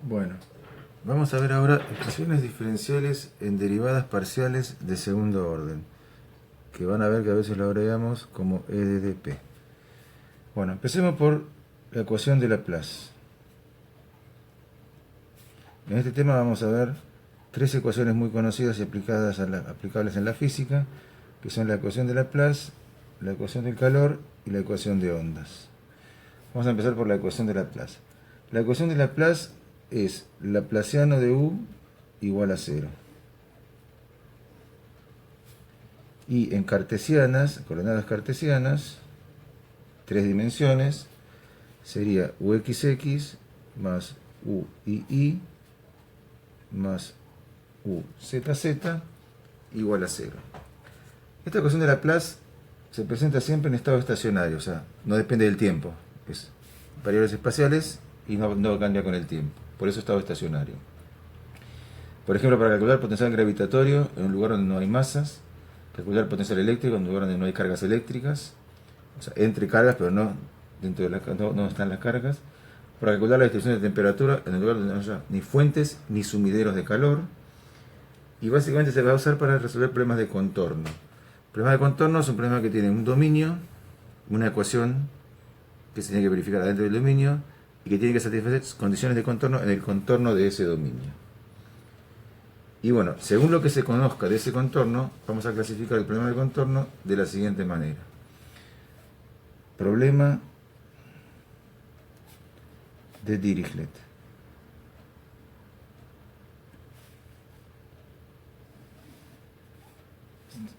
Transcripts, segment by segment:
Bueno, vamos a ver ahora expresiones diferenciales en derivadas parciales de segundo orden, que van a ver que a veces lo agregamos como e de dp. Bueno, empecemos por la ecuación de Laplace. En este tema vamos a ver tres ecuaciones muy conocidas y aplicables en la física, que son la ecuación de Laplace, la ecuación del calor y la ecuación de ondas. Vamos a empezar por la ecuación de Laplace. La ecuación de Laplace es laplaciano de u igual a 0. Y en cartesianas, coordenadas cartesianas, tres dimensiones, sería uxx más uy más uzz igual a 0. Esta ecuación de Laplace se presenta siempre en estado estacionario, o sea, no depende del tiempo. Es variables espaciales y no cambia con el tiempo. Por eso estado estacionario. Por ejemplo, para calcular potencial gravitatorio en un lugar donde no hay masas, calcular potencial eléctrico en un lugar donde no hay cargas eléctricas, o sea, entre cargas, pero no dentro de no están las cargas. Para calcular la distribución de temperatura en un lugar donde no haya ni fuentes ni sumideros de calor. Y básicamente se va a usar para resolver problemas de contorno. Problemas de contorno son problemas que tienen un dominio, una ecuación que se tiene que verificar adentro del dominio y que tiene que satisfacer condiciones de contorno en el contorno de ese dominio. Y bueno, según lo que se conozca de ese contorno, vamos a clasificar el problema de contorno de la siguiente manera. Problema de Dirichlet.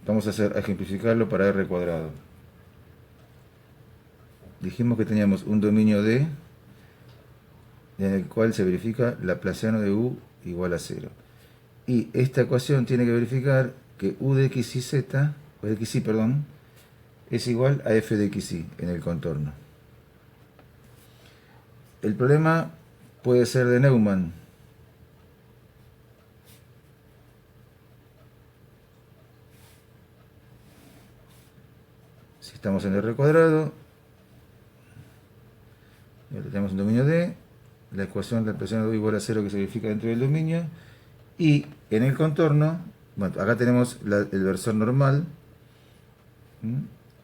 Vamos a ejemplificarlo para R cuadrado. Dijimos que teníamos un dominio D en el cual se verifica laplaciano de u igual a 0. Y esta ecuación tiene que verificar que u de x y z, o de xy, perdón, es igual a f de xy en el contorno. El problema puede ser de Neumann. Si estamos en R cuadrado, tenemos un dominio D, la ecuación de laplaciano de u igual a 0 que se verifica dentro del dominio, y en el contorno, bueno, acá tenemos el versor normal,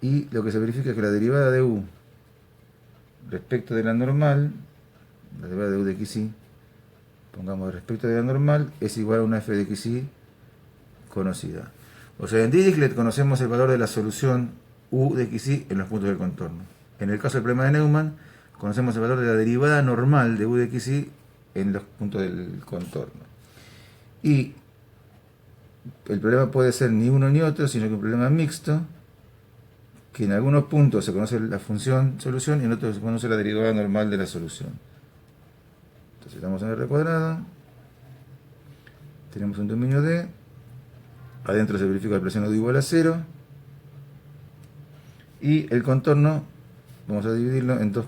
y lo que se verifica es que la derivada de u respecto de la normal, la derivada de u de xy, pongamos respecto de la normal, es igual a una f de xy conocida. O sea, en Dirichlet conocemos el valor de la solución u de xy en los puntos del contorno. En el caso del problema de Neumann, conocemos el valor de la derivada normal de u de xy en los puntos del contorno. Y el problema puede ser ni uno ni otro, sino que un problema mixto, que en algunos puntos se conoce la función solución y en otros se conoce la derivada normal de la solución. Entonces estamos en R cuadrado, tenemos un dominio D, adentro se verifica el laplaciano de igual a 0, y el contorno vamos a dividirlo en dos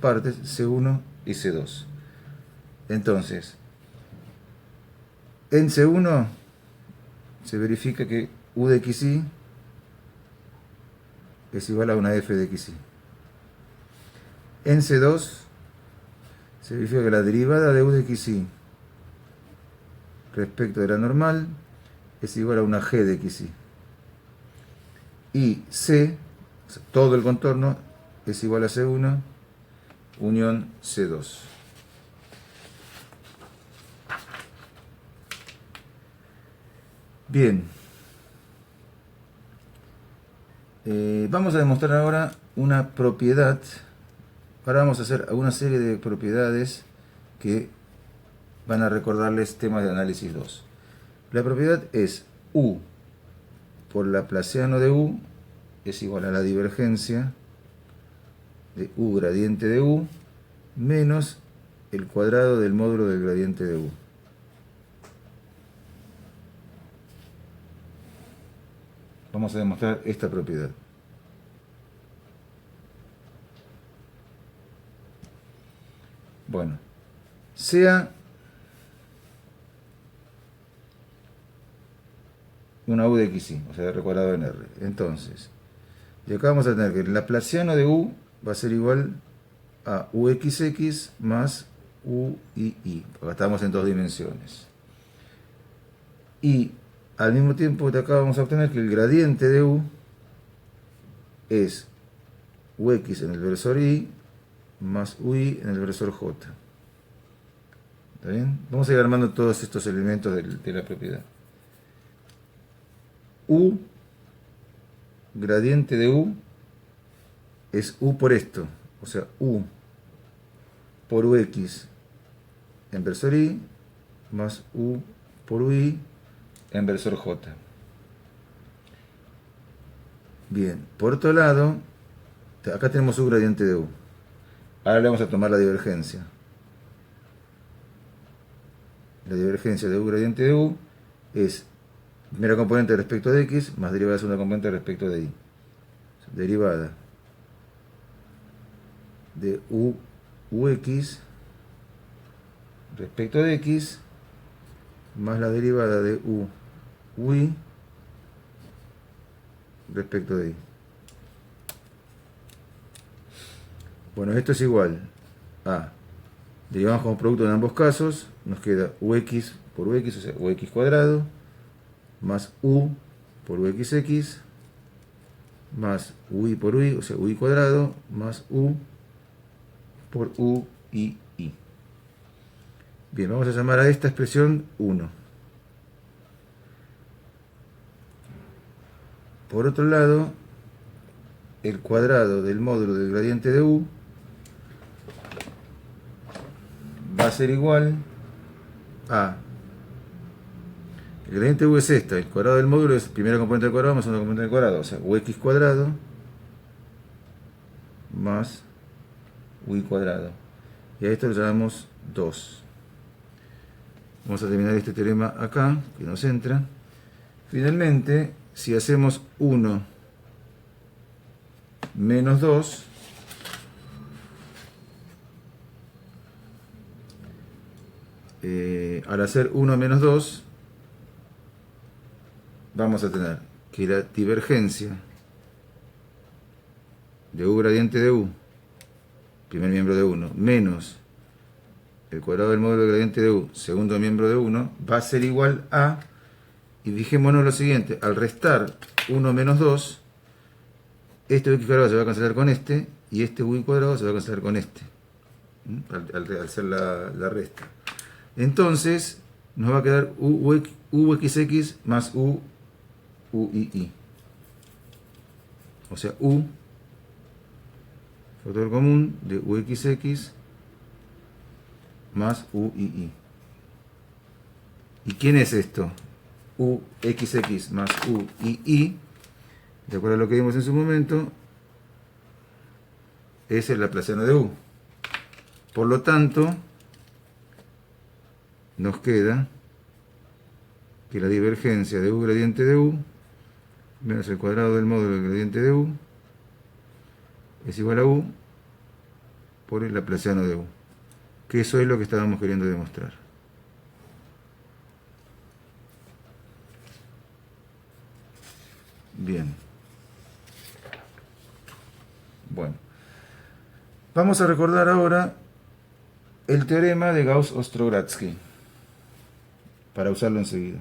partes, C1 y C2. Entonces, en C1 se verifica que u de xy es igual a una f de xy. En C2 se verifica que la derivada de u de xy respecto de la normal es igual a una g de xy. Y C, o sea, todo el contorno, es igual a C1 unión C2. Bien. Vamos a demostrar ahora una propiedad. Ahora vamos a hacer una serie de propiedades que van a recordarles temas de análisis 2. La propiedad es u por laplaciano de u es igual a la divergencia de u gradiente de u menos el cuadrado del módulo del gradiente de u. Vamos a demostrar esta propiedad. Bueno, sea una u de xy, o sea, R cuadrado en R. Entonces, de acá vamos a tener que el laplaciano de u va a ser igual a uxx más U y I. Acá estamos en dos dimensiones. Y al mismo tiempo de acá vamos a obtener que el gradiente de U es Ux en el versor I más Ui en el versor J. ¿Está bien? Vamos a ir armando todos estos elementos de la propiedad. U, gradiente de U, es U por esto. O sea, U por Ux en versor I más U por Ui en versor J. Bien, por otro lado, acá tenemos U gradiente de U. Ahora le vamos a tomar la divergencia. La divergencia de U gradiente de U es primera componente respecto de X más derivada de segunda componente respecto de Y. Derivada de Ux respecto de X más la derivada de Ui respecto de Y. Bueno, esto es igual a, derivamos como producto en ambos casos, nos queda Ux por Ux, o sea, Ux cuadrado, más U por Uxx, más Ui por Ui, o sea, Ui cuadrado, más U por Ui. Bien, vamos a llamar a esta expresión 1. Por otro lado, el cuadrado del módulo del gradiente de U va a ser igual a, el gradiente de U es esta, el cuadrado del módulo es primera componente del cuadrado más segunda componente del cuadrado, o sea, Ux cuadrado más Ui cuadrado. Y a esto lo llamamos 2. Vamos a terminar este teorema acá, que nos entra. Finalmente, si hacemos 1 menos 2, al hacer 1 menos 2, vamos a tener que la divergencia de U gradiente de U, primer miembro de 1, menos el cuadrado del módulo del gradiente de U, segundo miembro de 1, va a ser igual a, y fijémonos lo siguiente, al restar 1 menos 2, este X cuadrado se va a cancelar con este, y este U cuadrado se va a cancelar con este, al hacer la resta. Entonces, nos va a quedar Uxx más Ui. O sea, U, factor común de Uxx más Ui. ¿Y quién es esto? Uxx más Ui, de acuerdo a lo que vimos en su momento, es el laplaciano de U. Por lo tanto, nos queda que la divergencia de U gradiente de U menos el cuadrado del módulo del gradiente de U es igual a U por el laplaciano de U. Que eso es lo que estábamos queriendo demostrar. Bien. Bueno. Vamos a recordar ahora el teorema de Gauss-Ostrogradsky para usarlo enseguida.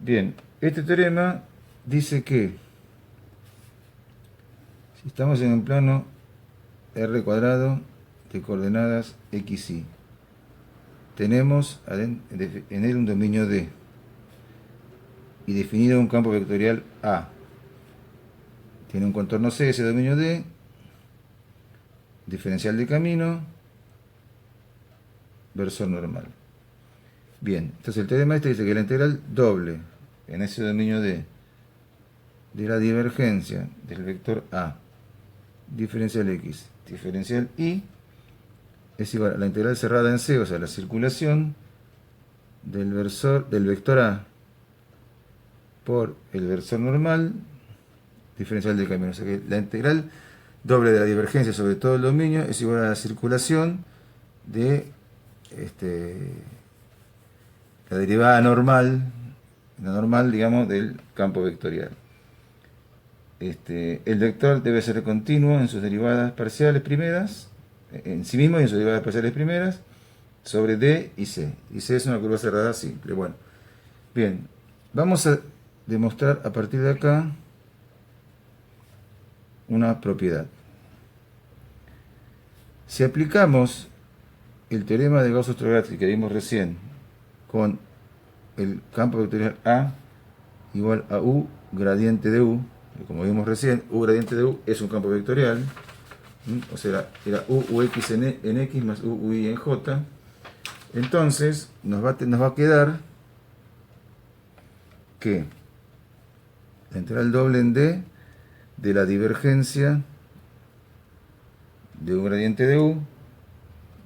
Bien, este teorema dice que si estamos en un plano R cuadrado de coordenadas x, y, tenemos en él un dominio D y definido un campo vectorial A. Tiene un contorno C, ese dominio D, diferencial de camino, versor normal. Bien, entonces el teorema este dice que la integral doble en ese dominio D de la divergencia del vector A, diferencial X, diferencial Y, es igual a la integral cerrada en C, o sea, la circulación del vector A por el versor normal, diferencial del camino. O sea que la integral doble de la divergencia sobre todo el dominio es igual a la circulación de la derivada normal, la normal, digamos, del campo vectorial. El vector debe ser continuo en sus derivadas parciales primeras, en sí mismo y en sus derivadas parciales primeras, sobre D y C. Y C es una curva cerrada simple. Bueno, bien, vamos a demostrar a partir de acá una propiedad. Si aplicamos el teorema de Gauss-Ostrogradski que vimos recién con el campo vectorial A igual a U gradiente de U, como vimos recién, U gradiente de U es un campo vectorial, o sea, era U UX en X más U UI en J. Entonces nos va a quedar que la integral doble en D de la divergencia de U gradiente de U,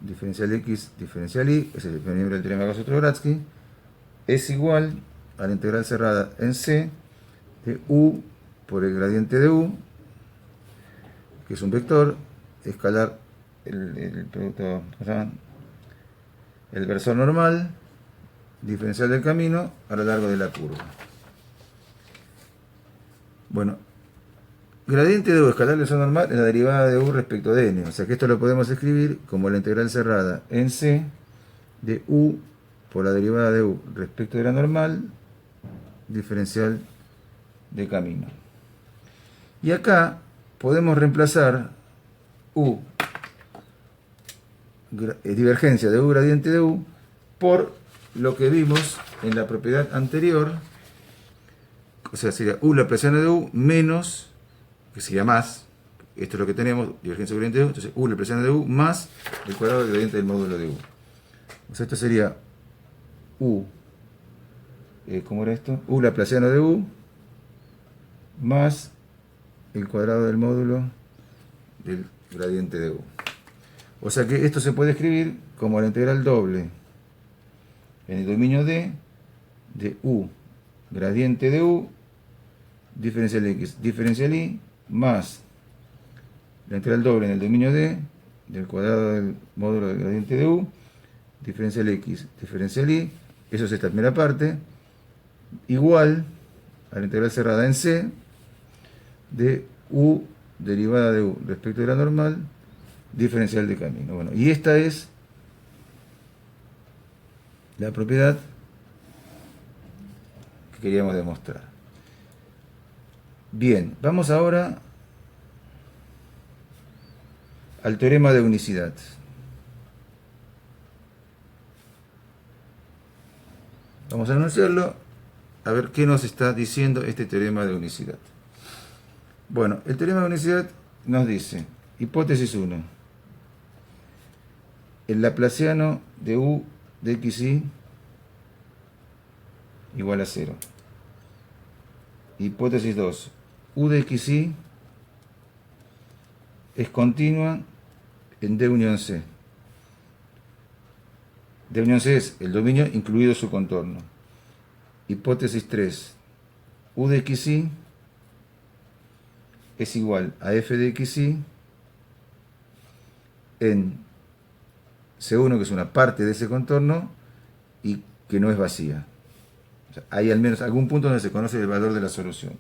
diferencial X, diferencial Y, es el miembro del teorema de Gauss-Ostrogradski, es igual a la integral cerrada en C de U por el gradiente de U, que es un vector escalar, el producto, el versor normal, diferencial del camino a lo largo de la curva. Bueno, gradiente de U escalar el versor normal es la derivada de U respecto de n, o sea que esto lo podemos escribir como la integral cerrada en C de U por la derivada de U respecto de la normal, diferencial de camino. Y acá podemos reemplazar U, divergencia de U gradiente de U, por lo que vimos en la propiedad anterior, o sea, sería U laplaciano de U menos, que sería más, esto es lo que tenemos, divergencia de U gradiente de U, entonces U laplaciano de U más el cuadrado del gradiente del módulo de U. O sea, esto sería U, ¿cómo era esto? U laplaciano de U más el cuadrado del módulo del gradiente de U. O sea que esto se puede escribir como la integral doble en el dominio D de U gradiente de U diferencial X diferencial Y más la integral doble en el dominio D del cuadrado del módulo del gradiente de U diferencial X diferencial Y, eso es esta primera parte, igual a la integral cerrada en C de U derivada de U respecto de la normal, diferencial de camino. Bueno, y esta es la propiedad que queríamos demostrar. Bien, vamos ahora al teorema de unicidad. Vamos a anunciarlo, a ver qué nos está diciendo este teorema de unicidad. Bueno, el teorema de unicidad nos dice, hipótesis 1, el laplaciano de U de xy igual a 0. Hipótesis 2, U de xy es continua en D unión C. D unión C es el dominio incluido su contorno. Hipótesis 3, U de xy es igual a f de xy en C1, que es una parte de ese contorno y que no es vacía. O sea, hay al menos algún punto donde se conoce el valor de la solución.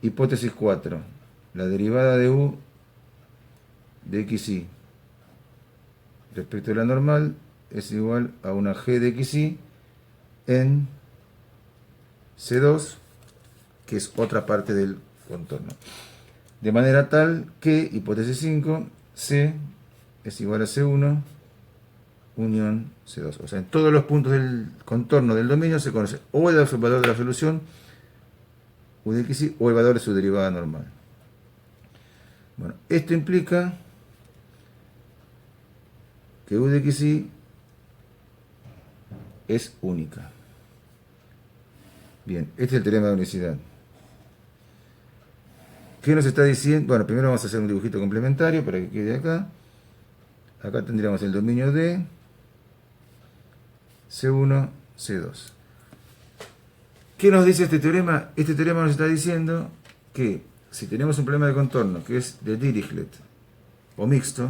Hipótesis 4, la derivada de U de xy respecto a la normal es igual a una g de xy en C2, que es otra parte del contorno. De manera tal que, hipótesis 5, C es igual a C1 unión C2. O sea, en todos los puntos del contorno del dominio se conoce o el valor de la solución U de xy o el valor de su derivada normal. Bueno, esto implica que U de xy es única. Bien, este es el teorema de unicidad. ¿Qué nos está diciendo? Bueno, primero vamos a hacer un dibujito complementario para que quede acá. Acá tendríamos el dominio D, C1, C2. ¿Qué nos dice este teorema? Este teorema nos está diciendo que si tenemos un problema de contorno que es de Dirichlet o mixto,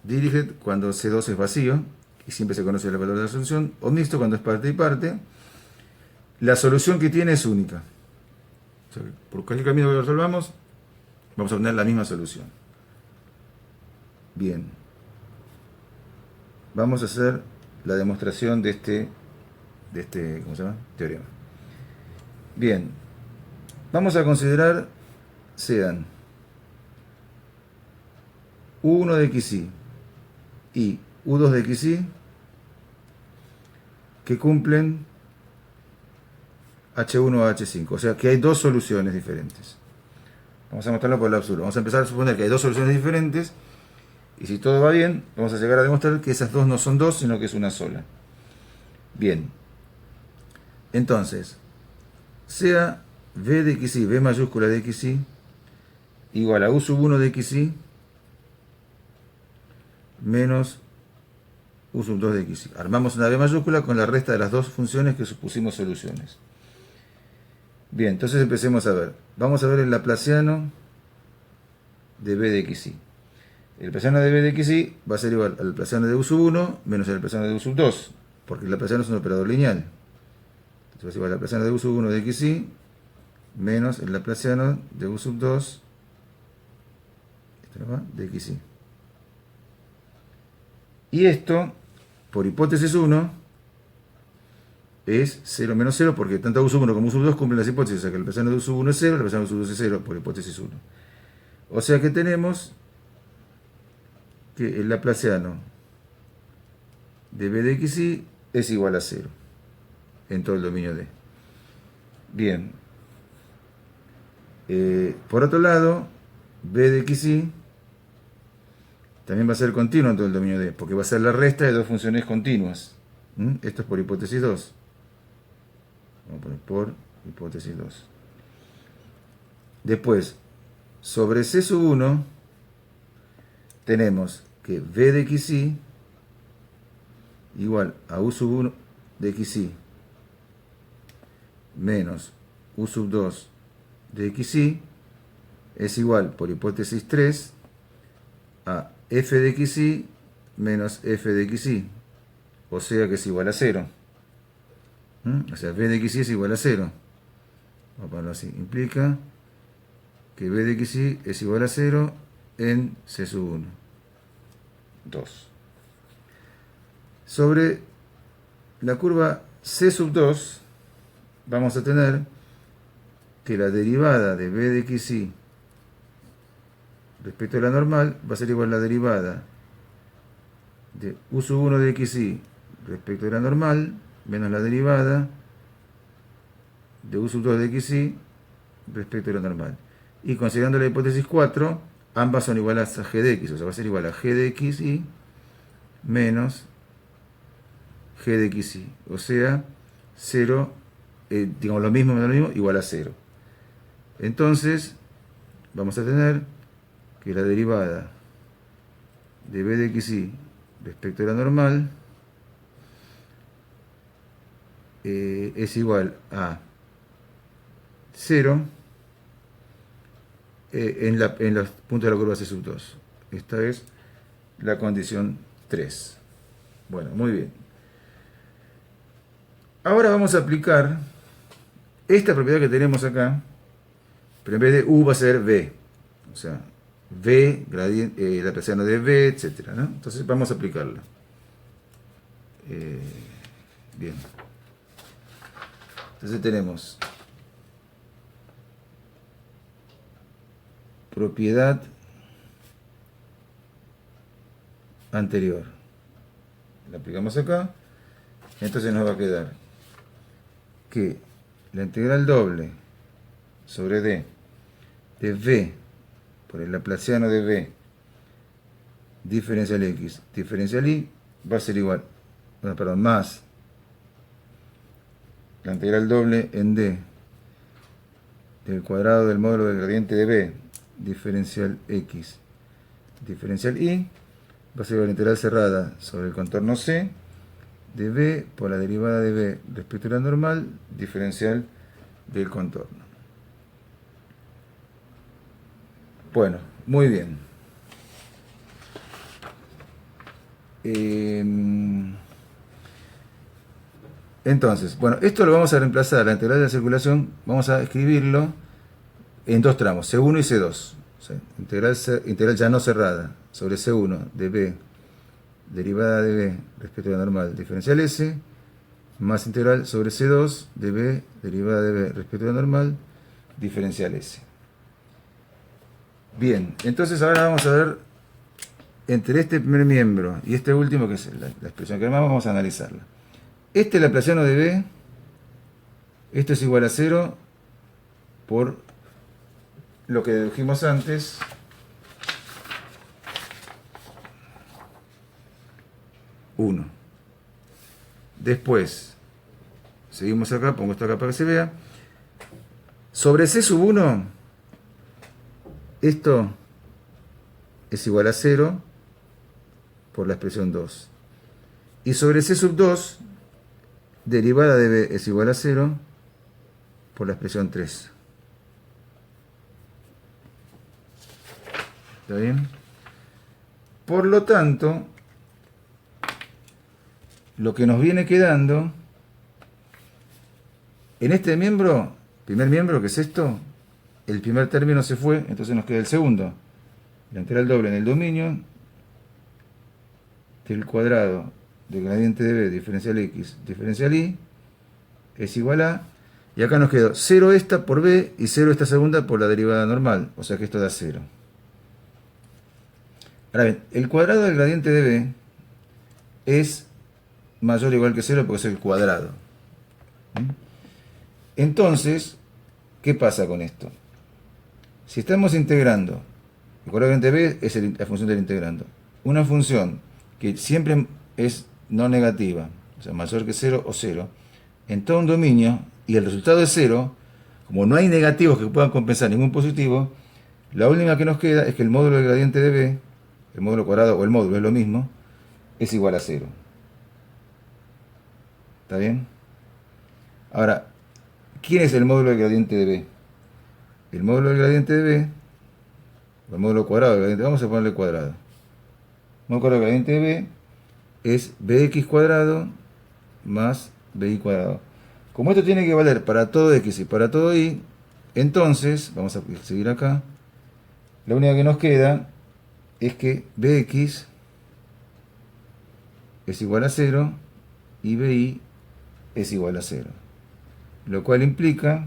Dirichlet cuando C2 es vacío y siempre se conoce el valor de la solución, o mixto cuando es parte y parte, la solución que tiene es única. O sea, por cualquier camino que lo resolvamos, vamos a obtener la misma solución. Bien. Vamos a hacer la demostración de este ¿cómo se llama? Teorema. Bien. Vamos a considerar sean U1 de xy y U2 de xy que cumplen H1 a H5. O sea que hay dos soluciones diferentes. Vamos a mostrarlo por el absurdo. Vamos a empezar a suponer que hay dos soluciones diferentes. Y si todo va bien, vamos a llegar a demostrar que esas dos no son dos, sino que es una sola. Bien. Entonces, sea V de xy, V mayúscula de xy, igual a U sub 1 de xy menos U sub 2 de xy. Armamos una V mayúscula con la resta de las dos funciones que supusimos soluciones. Bien, entonces empecemos a ver. Vamos a ver el laplaciano de V de xy. El laplaciano de V de xy va a ser igual al laplaciano de U sub 1 menos el laplaciano de U sub 2, porque el laplaciano es un operador lineal. Entonces va a ser igual al laplaciano de U sub 1 de xy menos el laplaciano de U sub 2 de xy. Y esto, por hipótesis 1, es 0 menos 0, porque tanto U sub 1 como U sub 2 cumplen las hipótesis. O sea que el laplaciano de U sub 1 es 0, el laplaciano de U sub 2 es 0, por hipótesis 1. O sea que tenemos que el laplaciano de V de xy es igual a 0 en todo el dominio D. Bien. Por otro lado, V de xy también va a ser continuo en todo el dominio D, porque va a ser la resta de dos funciones continuas. Esto es por hipótesis 2. Vamos a poner por hipótesis 2. Después, sobre C sub 1, tenemos que V de xy igual a U sub 1 de xy menos U sub 2 de xy es igual, por hipótesis 3, a f de xy menos f de xy. O sea que es igual a 0. O sea, v de xy es igual a 0. Vamos a ponerlo así. Implica que v de xy es igual a 0 en C sub 1. 2. Sobre la curva C sub 2 vamos a tener que la derivada de v de xy respecto a la normal va a ser igual a la derivada de U sub 1 de xy respecto a la normal menos la derivada de U sub 2 de xy respecto a la normal. Y considerando la hipótesis 4, ambas son iguales a g de x, o sea, va a ser igual a g de xy menos g de xy, o sea, 0, digamos lo mismo menos lo mismo, igual a 0. Entonces, vamos a tener que la derivada de v de xy respecto a la normal es igual a 0 en los puntos de la curva C sub 2. Esta es la condición 3. Bueno, muy bien. Ahora vamos a aplicar esta propiedad que tenemos acá, pero en vez de U va a ser V. O sea, V, laplaciano de V, etc. ¿no? Entonces vamos a aplicarla. Bien. Entonces tenemos propiedad anterior. La aplicamos acá. Entonces nos va a quedar que la integral doble sobre D de V por el laplaciano de V diferencial X diferencial Y va a ser igual, bueno, perdón, más la integral doble en D del cuadrado del módulo del gradiente de B diferencial X diferencial Y va a ser la integral cerrada sobre el contorno C de B por la derivada de B respecto a la normal diferencial del contorno. Bueno, muy bien. Entonces, bueno, esto lo vamos a reemplazar, la integral de la circulación, vamos a escribirlo en dos tramos, C1 y C2. O sea, integral ya no cerrada sobre C1 de B, derivada de B respecto a la normal diferencial S, más integral sobre C2 de B, derivada de B respecto a la normal diferencial S. Bien, entonces ahora vamos a ver entre este primer miembro y este último, que es la expresión que armamos, vamos a analizarla. Este es laplaciano de B, esto es igual a 0 por lo que dedujimos antes, uno. Después, seguimos acá, pongo esto acá para que se vea. Sobre C sub 1, esto es igual a 0 por la expresión 2. Y sobre C sub 2, derivada de B es igual a 0 por la expresión 3. ¿Está bien? Por lo tanto, lo que nos viene quedando en este miembro, primer miembro, que es esto, el primer término se fue, entonces nos queda el segundo. La integral doble en el dominio del cuadrado del gradiente de B diferencial X diferencial Y es igual a, y acá nos quedó 0 esta por B y 0 esta segunda por la derivada normal, o sea que esto da 0. Ahora bien, el cuadrado del gradiente de B es mayor o igual que 0 porque es el cuadrado. Entonces, ¿qué pasa con esto? Si estamos integrando, el cuadrado del gradiente de B es la función del integrando, una función que siempre es no negativa, o sea, mayor que 0 o 0, en todo un dominio, y el resultado es 0, como no hay negativos que puedan compensar ningún positivo, la única que nos queda es que el módulo del gradiente de B, el módulo cuadrado o el módulo es lo mismo, es igual a 0. ¿Está bien? Ahora, ¿quién es el módulo del gradiente de B? El módulo del gradiente de B, o el módulo cuadrado del gradiente, vamos a ponerle cuadrado. El módulo cuadrado del gradiente de B es bx cuadrado más bi cuadrado. Como esto tiene que valer para todo x y para todo y, entonces, vamos a seguir acá, la única que nos queda es que bx es igual a 0 y bi es igual a 0. Lo cual implica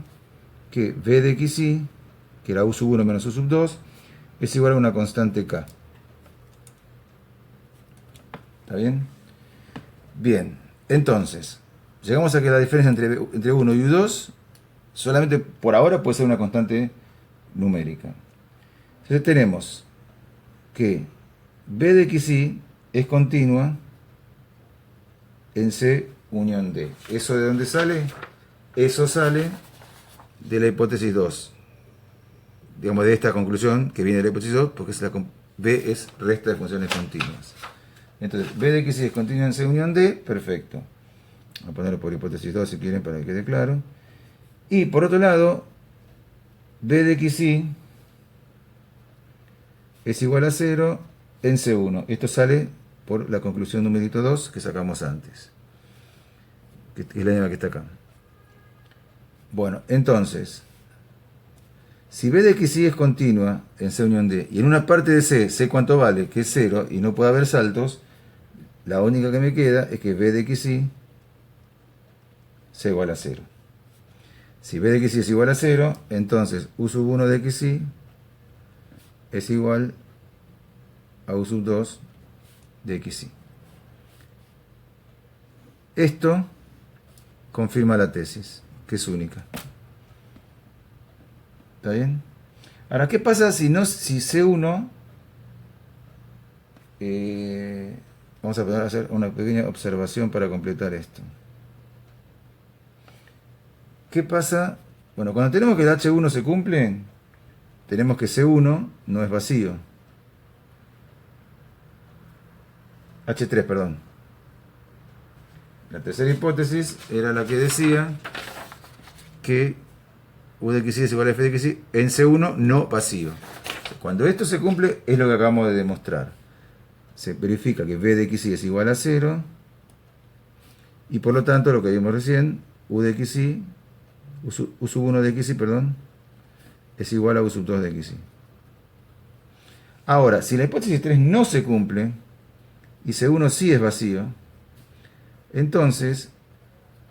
que b de xy, que era u sub 1 menos u sub 2, es igual a una constante k. ¿Está bien? Bien, entonces, llegamos a que la diferencia entre 1 y u2 solamente por ahora puede ser una constante numérica. Entonces tenemos que b de xy es continua en C unión D. ¿Eso de dónde sale? Eso sale de la hipótesis 2. Digamos, de esta conclusión que viene de la hipótesis 2, porque B es resta de funciones continuas. Entonces, b de xy es continua en C unión D, perfecto. Voy a ponerlo por hipótesis 2 si quieren para que quede claro. Y por otro lado, b de xy es igual a 0 en C1. Esto sale por la conclusión numerito 2 que sacamos antes, que es la misma que está acá. Bueno, entonces, si b de xy es continua en C unión D, y en una parte de C, sé cuánto vale, que es 0, y no puede haber saltos, la única que me queda es que b de xy sea igual a 0. Si b de xy es igual a 0, entonces u sub 1 de xy es igual a u sub 2 de xy. Esto confirma la tesis, que es única. ¿Está bien? Ahora, ¿qué pasa si C1... vamos a poder hacer una pequeña observación para completar esto. ¿Qué pasa? Bueno, cuando tenemos que el H1 se cumple, tenemos que C1 no es vacío. H3, perdón. La tercera hipótesis era la que decía que u de xy es igual a f de xy en C1 no vacío. Cuando esto se cumple es lo que acabamos de demostrar. se verifica que b de xy es igual a 0, y por lo tanto lo que vimos recién, u de xy, u sub 1 de xy, perdón, es igual a u sub 2 de xy. Ahora, si la hipótesis 3 no se cumple, y C1 sí es vacío, entonces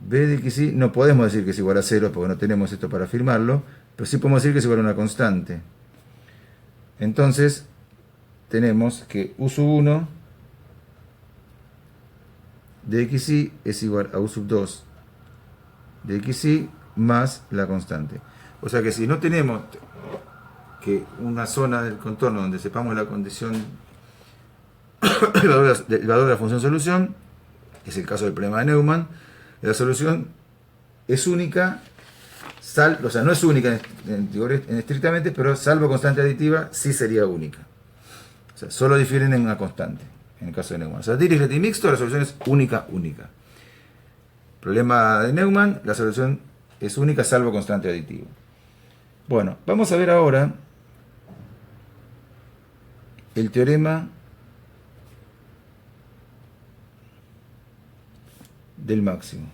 b de xy no podemos decir que es igual a 0 porque no tenemos esto para afirmarlo, pero sí podemos decir que es igual a una constante. Entonces tenemos que u sub 1 de xy es igual a u sub 2 de xy más la constante. O sea que si no tenemos que una zona del contorno donde sepamos la condición el valor de la función solución, es el caso del problema de Neumann, la solución es única, o sea, no es única estrictamente, pero salvo constante aditiva, sí sería única. O sea, solo difieren en una constante, en el caso de Neumann. O sea, Dirichlet y mixto, la solución es única. Problema de Neumann, la solución es única, salvo constante aditiva. Bueno, vamos a ver ahora el teorema del máximo.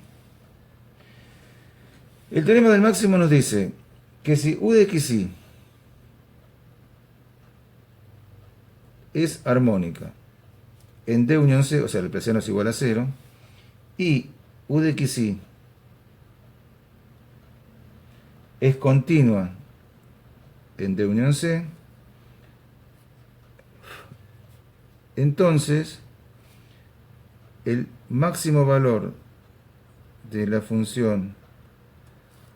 El teorema del máximo nos dice que si u de xy es armónica en D unión C, o sea, el Laplaciano es igual a 0, y u de xy es continua en D unión C, entonces el máximo valor de la función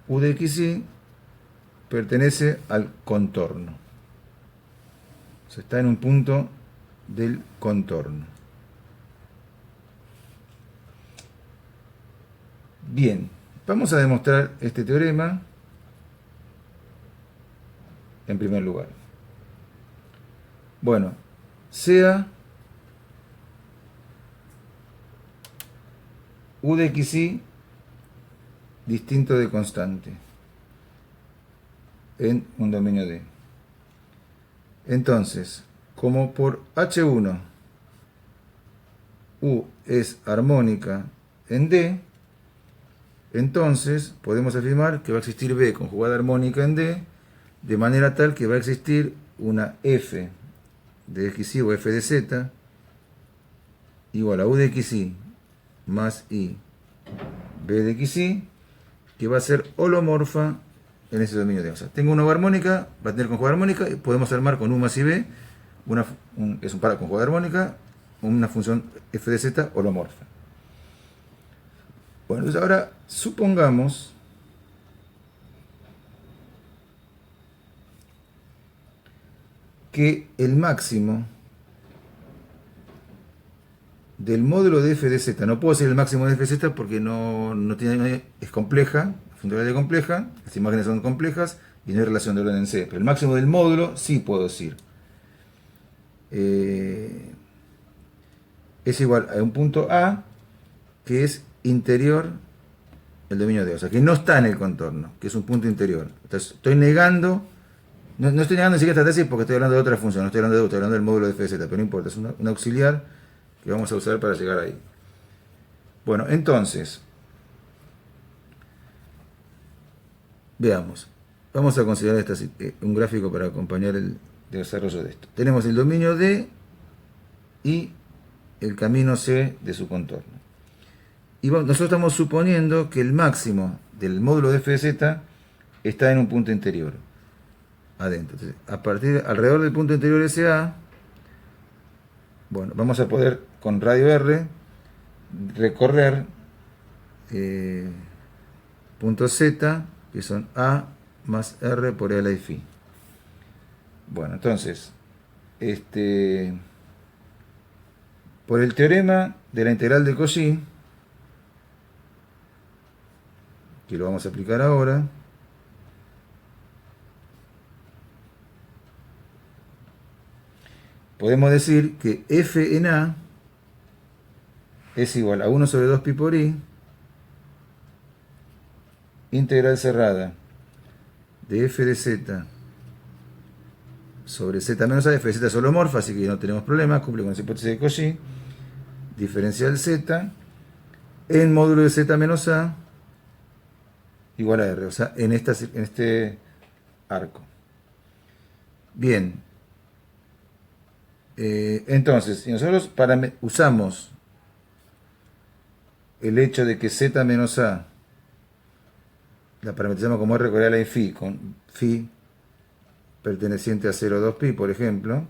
u de xy pertenece al contorno. O sea, está en un punto del contorno. Bien, vamos a demostrar este teorema en primer lugar. Bueno, sea u de xy distinto de constante en un dominio D. Entonces, como por H1 U es armónica en D, entonces podemos afirmar que va a existir B conjugada armónica en D, de manera tal que va a existir una F de xy o F de z igual a U de xy más I B de xy, que va a ser holomorfa en ese dominio D. O sea, tengo una armónica, va a tener conjugada armónica, y podemos armar con U más I B, es un par conjugada armónica, una función F de z holomorfa. Bueno, entonces ahora supongamos que el máximo del módulo de f de z, no puedo decir el máximo de f de z porque no tiene, es compleja, fundamentalmente compleja, las imágenes son complejas y no hay relación de orden C, pero el máximo del módulo sí puedo decir. Es igual a un punto A que es interior el dominio D, o sea que no está en el contorno, que es un punto interior. Entonces estoy negando, no estoy negando ni siquiera esta tesis porque estoy hablando de otra función, no estoy hablando de U, estoy hablando del módulo de f de z, pero no importa, es un auxiliar que vamos a usar para llegar ahí. Bueno, entonces, veamos. Vamos a considerar un gráfico para acompañar el desarrollo de esto. Tenemos el dominio D y el camino C de su contorno. Y nosotros estamos suponiendo que el máximo del módulo de f de z está en un punto interior, adentro. Entonces, alrededor del punto interior SA, bueno, vamos a poder con radio R recorrer puntos Z, que son A más R por L y phi. Bueno, entonces, por el teorema de la integral de Cauchy, que lo vamos a aplicar ahora, podemos decir que f en A es igual a 1 sobre 2 pi por i, integral cerrada de f de z sobre z menos a, f de z es holomorfa, así que no tenemos problema, cumple con esa hipótesis de Cauchy. Diferencial z en módulo de z menos a igual a r, o sea, en este arco. Bien. Entonces, si nosotros usamos el hecho de que z menos a la parametrizamos como r real a y phi, con phi perteneciente a 0,2pi, por ejemplo,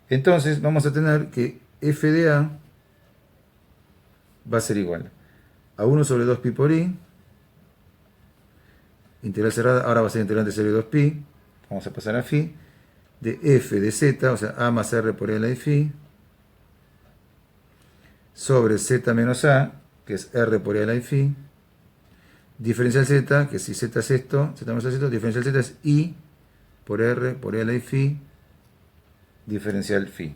entonces vamos a tener que f de a va a ser igual a 1 sobre 2pi por i, integral cerrada, ahora va a ser integrante 0 y 2pi, vamos a pasar a phi, de f de z, o sea, a más r por l y phi, sobre z menos a, que es r por l y phi, diferencial z, que si z es esto, z menos a es esto, diferencial z es i por r por l y phi, diferencial phi.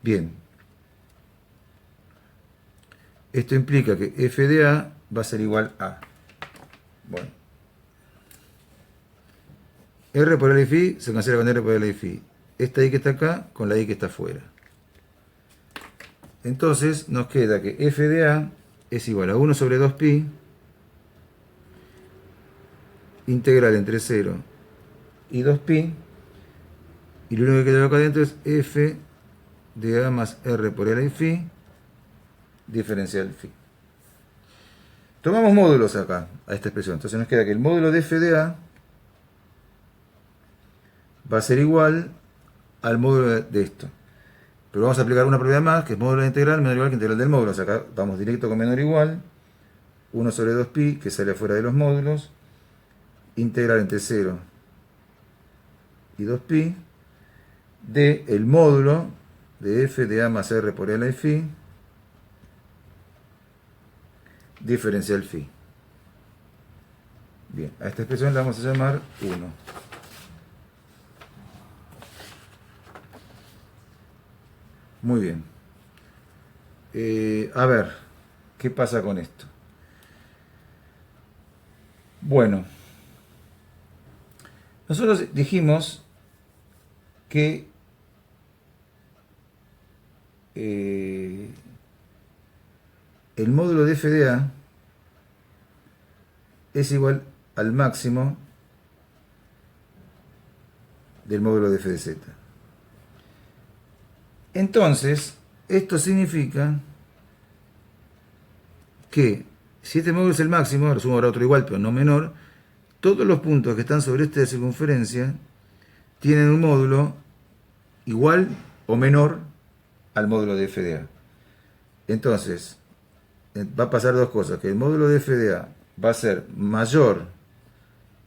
Bien. Esto implica que f de a va a ser igual a, bueno, r por l y phi se cancela con r por l y phi. Esta i que está acá con la i que está afuera. Entonces nos queda que f de a es igual a 1 sobre 2pi integral entre 0 y 2pi, y lo único que queda acá adentro es f de a más r por l y phi diferencial phi. Tomamos módulos acá a esta expresión, entonces nos queda que el módulo de f de a va a ser igual al módulo de esto. Pero vamos a aplicar una propiedad más, que es módulo de integral menor o igual que integral del módulo. O sea, acá vamos directo con menor o igual. 1 sobre 2pi, que sale afuera de los módulos. Integral entre 0 y 2pi. De el módulo de f de a más r por l y phi. Diferencial phi. Bien, a esta expresión la vamos a llamar 1. Muy bien. A ver, ¿qué pasa con esto? Bueno, nosotros dijimos que el módulo de f de a es igual al máximo del módulo de f de z. Entonces, esto significa que si este módulo es el máximo, lo sumo ahora otro igual, pero no menor, todos los puntos que están sobre esta circunferencia tienen un módulo igual o menor al módulo de f de a. Entonces, va a pasar dos cosas, que el módulo de f de a va a ser mayor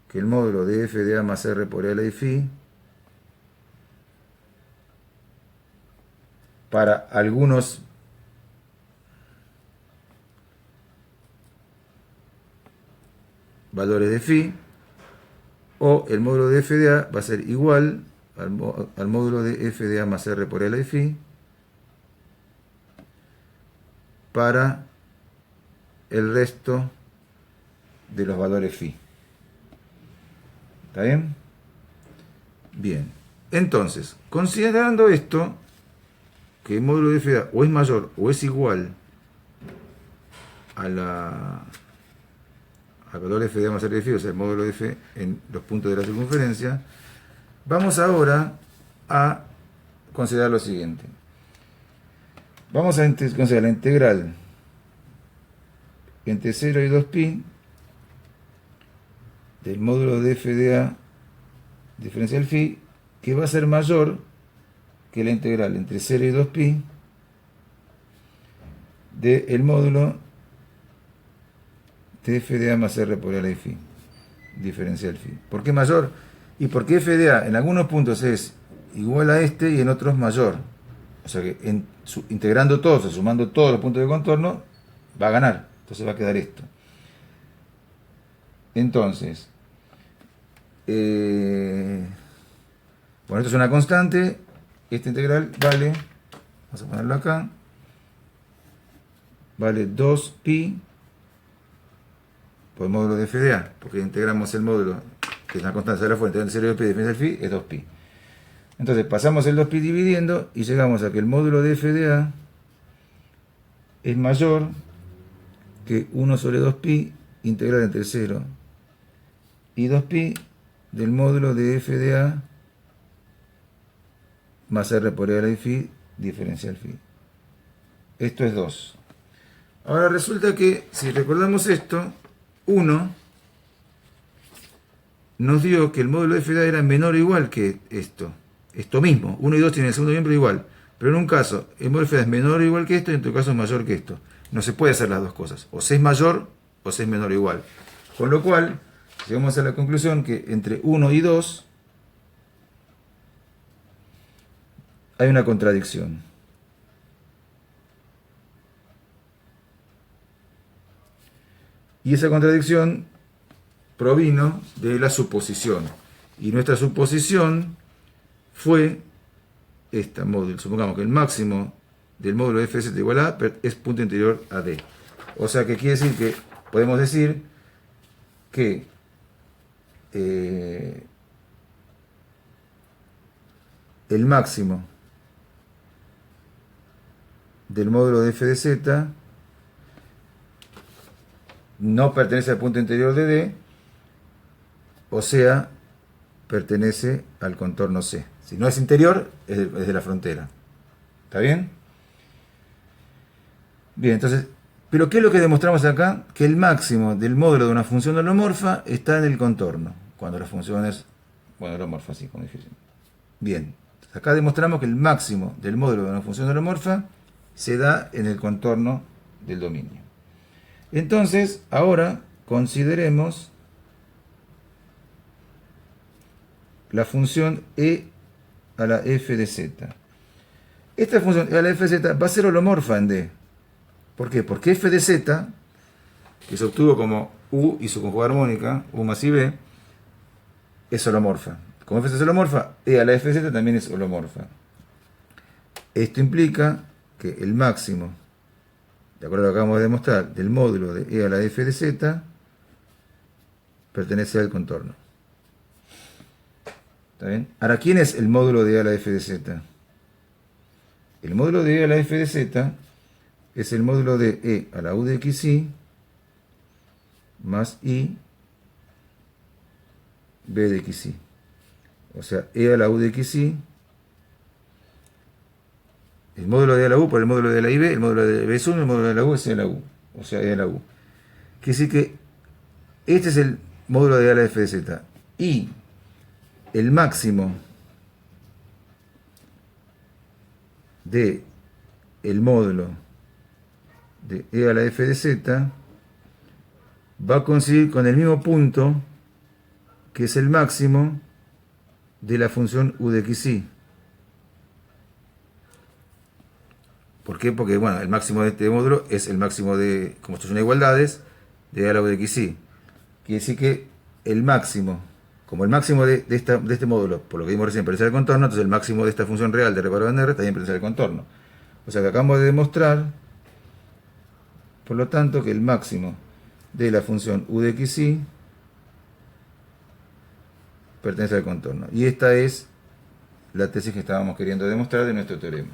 que el módulo de f de a más r por l y phi, para algunos valores de phi, o el módulo de f de a va a ser igual al módulo de f de a más r por l y phi para el resto de los valores phi. ¿Está bien? Bien. Entonces, considerando esto, que el módulo de f de a o es mayor o es igual al valor de f de a más r de phi, o sea, el módulo de f en los puntos de la circunferencia, vamos ahora a considerar lo siguiente. Vamos a considerar la integral entre 0 y 2pi del módulo de f de a diferencial phi, que va a ser mayor que la integral entre 0 y 2pi del módulo de f de a más r por l y phi, diferencial phi. ¿Por qué mayor? Y porque f de a en algunos puntos es igual a este y en otros mayor. O sea que integrando todos o sumando todos los puntos de contorno va a ganar. Entonces va a quedar esto. Entonces, bueno, esto es una constante. Esta integral vale, vamos a ponerlo acá, vale 2pi por el módulo de f de a, porque integramos el módulo, que es una constante de la fuente, entre 0 y 2pi, diferencia del phi, es 2pi. Entonces pasamos el 2pi dividiendo y llegamos a que el módulo de f de a es mayor que 1 sobre 2pi integral entre 0 y 2pi del módulo de f de a más r por e a la phi diferencial phi. Esto es 2. Ahora resulta que, si recordamos esto, 1 nos dio que el módulo de f de a era menor o igual que esto. Esto mismo. 1 y 2 tienen el segundo miembro igual. Pero en un caso, el módulo de f de a es menor o igual que esto, y en otro caso es mayor que esto. No se puede hacer las dos cosas. O se es mayor o se es menor o igual. Con lo cual, llegamos a la conclusión que entre 1 y 2 hay una contradicción. Y esa contradicción provino de la suposición. Y nuestra suposición fue esta módulo. Supongamos que el máximo del módulo de f de z igual a es punto interior a D. O sea que quiere decir que podemos decir que el máximo del módulo de f de z no pertenece al punto interior de D, o sea, pertenece al contorno C. Si no es interior, es de la frontera. ¿Está bien? Bien, entonces, ¿pero qué es lo que demostramos acá? Que el máximo del módulo de una función holomorfa está en el contorno, cuando la función es, bueno, holomorfa, así como dije. Bien, acá demostramos que el máximo del módulo de una función holomorfa se da en el contorno del dominio. Entonces, ahora consideremos la función e a la f de z. Esta función e a la f de z va a ser holomorfa en D. ¿Por qué? Porque f de z, que se obtuvo como u y su conjugada armónica, u más i b, es holomorfa. Como f de z es holomorfa, e a la f de z también es holomorfa. Esto implica que el máximo, de acuerdo a lo que acabamos de demostrar, del módulo de e a la f de z pertenece al contorno. ¿Está bien? Ahora, ¿quién es el módulo de e a la f de z? El módulo de e a la f de z es el módulo de e a la u de xi más i b de xi. O sea, e a la u de xi, el módulo de e a la u por el módulo de la ib, el módulo de b es 1, el módulo de la u es e a la u. O sea, e a la u. Quiere decir que este es el módulo de e a la f de z. Y el máximo de el módulo de e a la f de z va a coincidir con el mismo punto que es el máximo de la función u de xi. ¿Por qué? Porque bueno, el máximo de este módulo es el máximo de, como esto son igualdades, de e a la u de xi. Quiere decir que el máximo, como el máximo de este módulo, por lo que vimos recién, pertenece al contorno, entonces el máximo de esta función real de reparado en R también pertenece al contorno. O sea que acabamos de demostrar, por lo tanto, que el máximo de la función u de xi pertenece al contorno. Y esta es la tesis que estábamos queriendo demostrar de nuestro teorema.